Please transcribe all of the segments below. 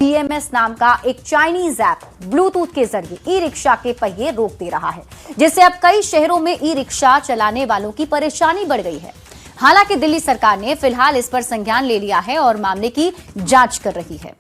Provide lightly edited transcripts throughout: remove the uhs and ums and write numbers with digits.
BMS नाम का एक चाइनीज ऐप ब्लूटूथ के जरिए ई रिक्शा के पहिए रोक दे रहा है, जिससे अब कई शहरों में ई रिक्शा चलाने वालों की परेशानी बढ़ गई है। हालांकि दिल्ली सरकार ने फिलहाल इस पर संज्ञान ले लिया है और मामले की जांच कर रही है।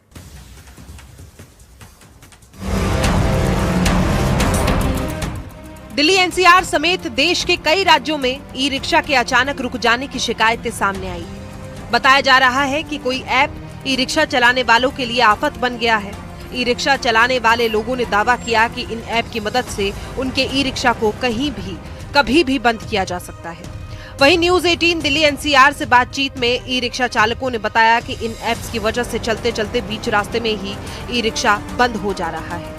दिल्ली एनसीआर समेत देश के कई राज्यों में ई रिक्शा के अचानक रुक जाने की शिकायतें सामने आई है। बताया जा रहा है कि कोई ऐप ई रिक्शा चलाने वालों के लिए आफत बन गया है। ई रिक्शा चलाने वाले लोगों ने दावा किया कि इन ऐप की मदद से उनके ई रिक्शा को कहीं भी कभी भी बंद किया जा सकता है। वहीं न्यूज 18 दिल्ली एनसीआर से बातचीत में ई रिक्शा चालकों ने बताया कि इन ऐप्स की वजह से चलते चलते बीच रास्ते में ही ई रिक्शा बंद हो जा रहा है।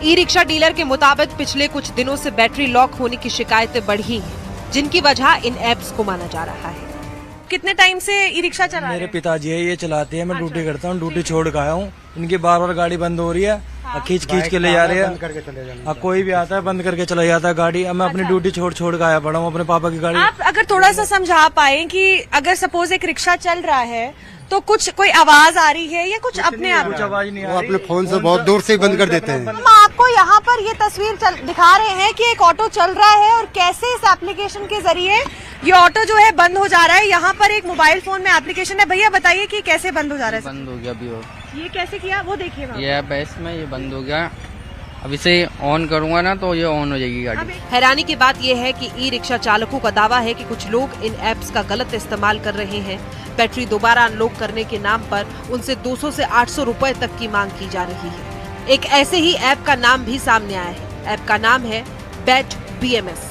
ई रिक्शा डीलर के मुताबिक पिछले कुछ दिनों से बैटरी लॉक होने की शिकायतें बढ़ी हैं, जिनकी वजह इन ऐप्स को माना जा रहा है। कितने टाइम से ई रिक्शा चला रहे हैं? मेरे पिताजी है, ये चलाते हैं। मैं ड्यूटी करता हूँ, ड्यूटी छोड़ के आया हूँ। इनकी बार बार गाड़ी बंद हो रही है, खींच के ले जा रहे हैं। कोई भी आता है बंद करके चला जाता है गाड़ी। अब मैं अपनी ड्यूटी छोड़ के आया पड़ा हूँ अपने पापा की गाड़ी। आप अगर थोड़ा सा समझा पाए कि अगर सपोज एक रिक्शा चल रहा है तो कुछ कोई आवाज आ रही है या कुछ अपने आप? कुछ आवाज नहीं आ रही। वो अपने फोन से बहुत दूर से ही बंद कर देते हैं। हम आपको यहाँ पर ये तस्वीर दिखा रहे हैं कि एक ऑटो चल रहा है और कैसे इस एप्लीकेशन के जरिए ये ऑटो जो है बंद हो जा रहा है। यहाँ पर एक मोबाइल फोन में एप्लीकेशन है। भैया बताइए कि कैसे बंद हो जा रहा है? बंद हो गया अभी। और ये कैसे किया वो देखिए। ये ऐप है इसमें, ये बंद हो गया। अब इसे ऑन करूंगा ना तो ये ऑन हो जाएगी गाड़ी। हैरानी की बात यह है कि ई रिक्शा चालकों का दावा है कि कुछ लोग इन ऐप्स का गलत इस्तेमाल कर रहे हैं। बैटरी दोबारा अनलॉक करने के नाम पर उनसे 200 से 800 रुपए तक की मांग की जा रही है। एक ऐसे ही ऐप का नाम भी सामने आया है। ऐप का नाम है बैट BMS।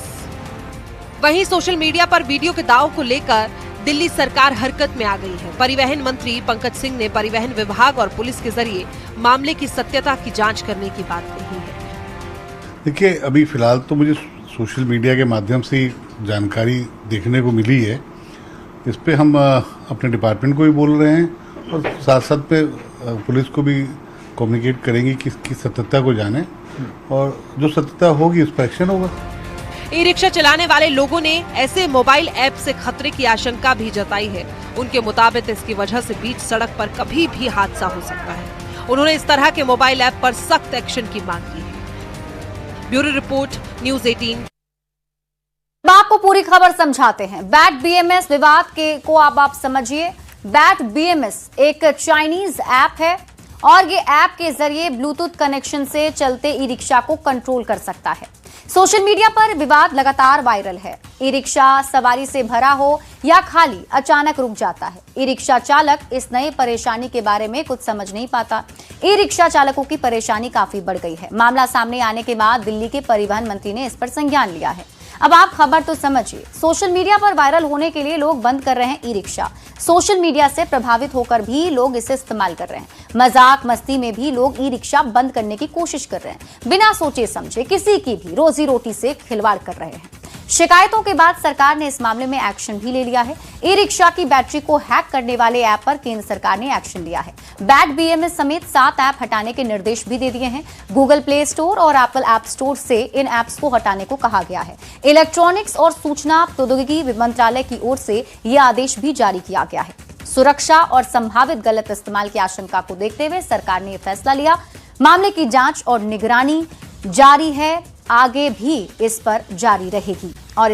वहीं सोशल मीडिया पर वीडियो के दावों को लेकर दिल्ली सरकार हरकत में आ गई है। परिवहन मंत्री पंकज सिंह ने परिवहन विभाग और पुलिस के जरिए मामले की सत्यता की जांच करने की बात कही है। देखिए, अभी फिलहाल तो मुझे सोशल मीडिया के माध्यम से जानकारी देखने को मिली है। इस पे हम अपने डिपार्टमेंट को भी बोल रहे हैं और साथ साथ पे पुलिस को भी कम्युनिकेट करेंगे कि इसकी सत्यता को जाने, और जो सत्यता होगी उस पर एक्शन होगा। ई रिक्शा चलाने वाले लोगों ने ऐसे मोबाइल ऐप से खतरे की आशंका भी जताई है। उनके मुताबिक इसकी वजह से बीच सड़क पर कभी भी हादसा हो सकता है। उन्होंने इस तरह के मोबाइल ऐप पर सख्त एक्शन की मांग की है। Bureau report, news 18। आपको पूरी खबर समझाते हैं। बैट BMS विवाद को आप समझिए। बैट BMS एक चाइनीज ऐप है और ये ऐप के जरिए ब्लूटूथ कनेक्शन से चलते ई रिक्शा को कंट्रोल कर सकता है। सोशल मीडिया पर विवाद लगातार वायरल है। ई रिक्शा सवारी से भरा हो या खाली अचानक रुक जाता है। ई रिक्शा चालक इस नई परेशानी के बारे में कुछ समझ नहीं पाता। ई रिक्शा चालकों की परेशानी काफी बढ़ गई है। मामला सामने आने के बाद दिल्ली के परिवहन मंत्री ने इस पर संज्ञान लिया है। अब आप खबर तो समझिए। सोशल मीडिया पर वायरल होने के लिए लोग बंद कर रहे हैं ई रिक्शा। सोशल मीडिया से प्रभावित होकर भी लोग इसे इस्तेमाल कर रहे हैं। मजाक मस्ती में भी लोग ई रिक्शा बंद करने की कोशिश कर रहे हैं। बिना सोचे समझे किसी की भी रोजी रोटी से खिलवाड़ कर रहे हैं। शिकायतों के बाद सरकार ने इस मामले में एक्शन भी ले लिया है। ई रिक्शा की बैटरी को हैक करने वाले ऐप पर केंद्र सरकार ने एक्शन लिया है। बैट BMS समेत 7 ऐप हटाने के निर्देश भी दे दिए हैं। गूगल प्ले स्टोर और एप्पल ऐप स्टोर से इन ऐप्स को हटाने को कहा गया है। इलेक्ट्रॉनिक्स और सूचना प्रौद्योगिकी मंत्रालय की ओर से यह आदेश भी जारी किया गया है। सुरक्षा और संभावित गलत इस्तेमाल की आशंका को देखते हुए सरकार ने यह फैसला लिया। मामले की जांच और निगरानी जारी है, आगे भी इस पर जारी रहेगी और